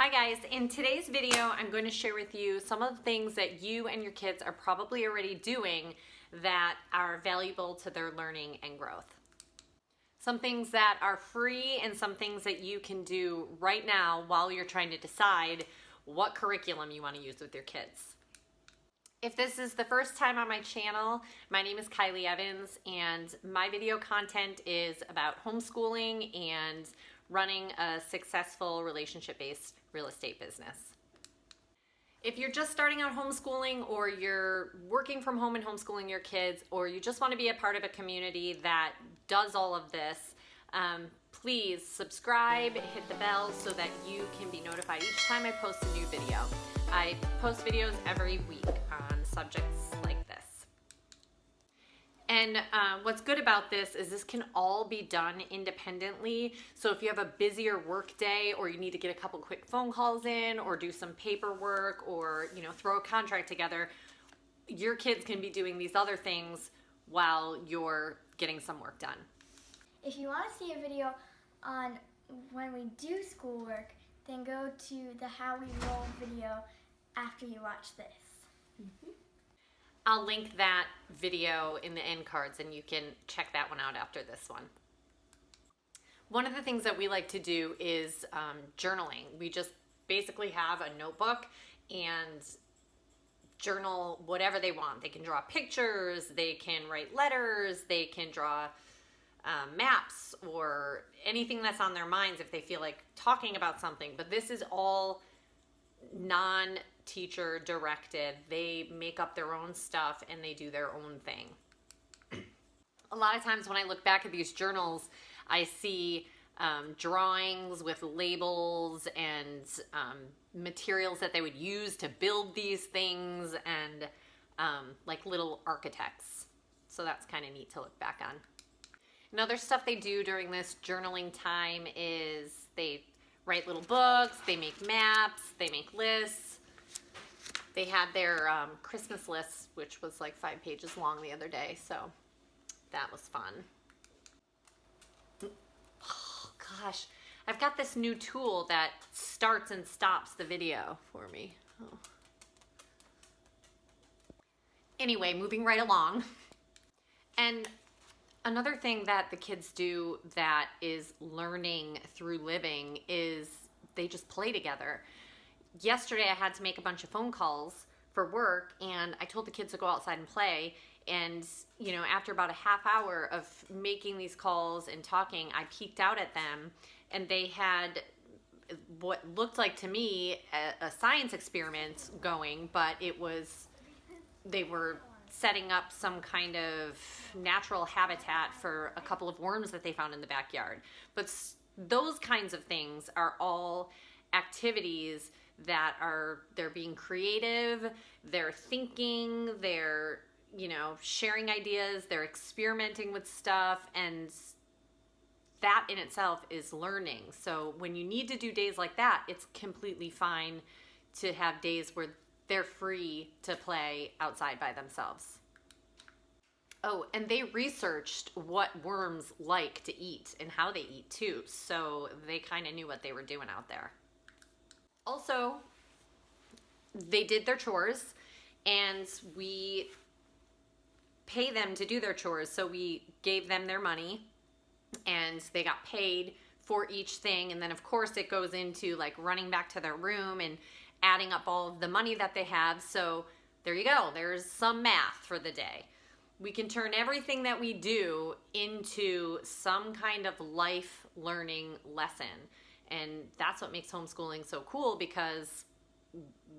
Hi guys, in today's video I'm going to share with you some of the things that you and your kids are probably already doing that are valuable to their learning and growth. Some things that are free and some things that you can do right now while you're trying to decide what curriculum you want to use with your kids. If this is the first time on my channel, my name is Kylie Evanz and my video content is about homeschooling and running a successful relationship-based real estate business. If you're just starting out homeschooling or you're working from home and homeschooling your kids, or you just want to be a part of a community that does all of this, please subscribe, hit the bell so that you can be notified each time I post a new video. I post videos every week on subjects like this. And what's good about this is this can all be done independently. So if you have a busier work day, or you need to get a couple quick phone calls in, or do some paperwork, or throw a contract together, your kids can be doing these other things while you're getting some work done. If you want to see a video on when we do schoolwork, then go to the How We Roll video after you watch this. Mm-hmm. I'll link that video in the end cards and you can check that one out after this one. One of the things that we like to do is journaling. We just basically have a notebook and journal whatever they want. They can draw pictures, they can write letters, they can draw maps, or anything that's on their minds if they feel like talking about something. But this is all non-teacher directed. They make up their own stuff and they do their own thing. A lot of times when I look back at these journals, I see drawings with labels and materials that they would use to build these things, and like little architects. So that's kind of neat to look back on. And other stuff they do during this journaling time is they write little books, they make maps, they make lists. They had their Christmas list, which was like 5 pages long the other day, so that was fun. Oh gosh, I've got this new tool that starts and stops the video for me. Oh. Anyway, moving right along. And another thing that the kids do that is learning through living is they just play together. Yesterday I had to make a bunch of phone calls for work, and I told the kids to go outside and play. And after about a half hour of making these calls and talking, I peeked out at them, and they had what looked like to me a science experiment going, but they were setting up some kind of natural habitat for a couple of worms that they found in the backyard. But those kinds of things are all activities that they're being creative, they're thinking, they're sharing ideas, they're experimenting with stuff, and that in itself is learning. So when you need to do days like that, it's completely fine to have days where they're free to play outside by themselves. Oh, and they researched what worms like to eat and how they eat too, so they kind of knew what they were doing out there. Also, they did their chores, and we pay them to do their chores, so we gave them their money and they got paid for each thing. And then of course it goes into like running back to their room and adding up all of the money that they have. So there you go, there's some math for the day. We can turn everything that we do into some kind of life learning lesson. And that's what makes homeschooling so cool, because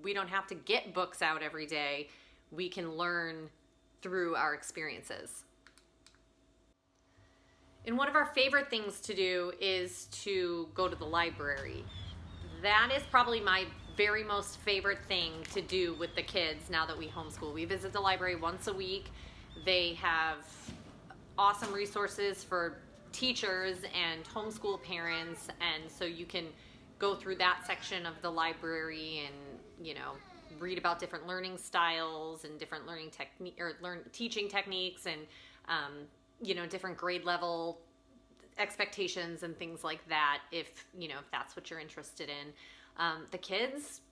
we don't have to get books out every day. We can learn through our experiences. And one of our favorite things to do is to go to the library. That is probably my very most favorite thing to do with the kids now that we homeschool. We visit the library once a week. They have awesome resources for teachers and homeschool parents, and so you can go through that section of the library and read about different learning styles and different learning teaching techniques, and different grade level expectations and things like that, if that's what you're interested in. The kids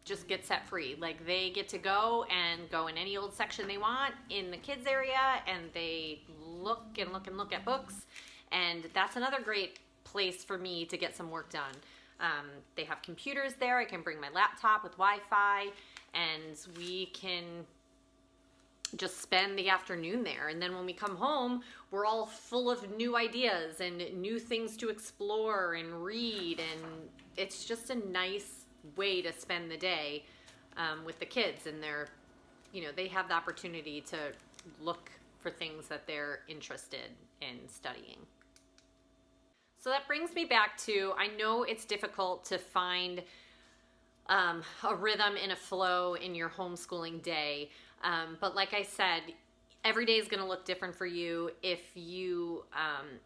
just get set free. Like, they get to go in any old section they want in the kids area, and they look at books, and that's another great place for me to get some work done. They have computers there. I can bring my laptop with Wi-Fi, and we can just spend the afternoon there. And then when we come home, we're all full of new ideas and new things to explore and read, and it's just a nice way to spend the day with the kids. And they have the opportunity to look for things that they're interested in studying. So that brings me back to, I know it's difficult to find a rhythm and a flow in your homeschooling day, but like I said, every day is going to look different for you. If you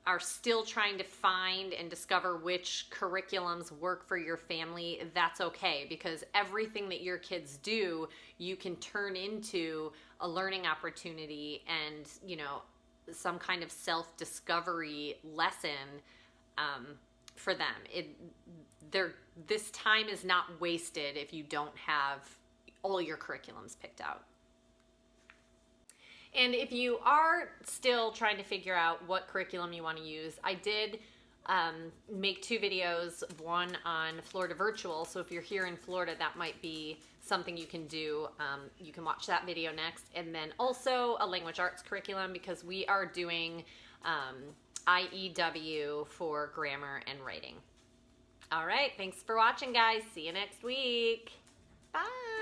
are still trying to find and discover which curriculums work for your family, that's okay, because everything that your kids do, you can turn into a learning opportunity and, some kind of self-discovery lesson for them. This time is not wasted if you don't have all your curriculums picked out. And if you are still trying to figure out what curriculum you want to use, I did make 2 videos, one on Florida Virtual. So if you're here in Florida, that might be something you can do. You can watch that video next. And then also a language arts curriculum, because we are doing IEW for grammar and writing. All right, thanks for watching, guys. See you next week. Bye.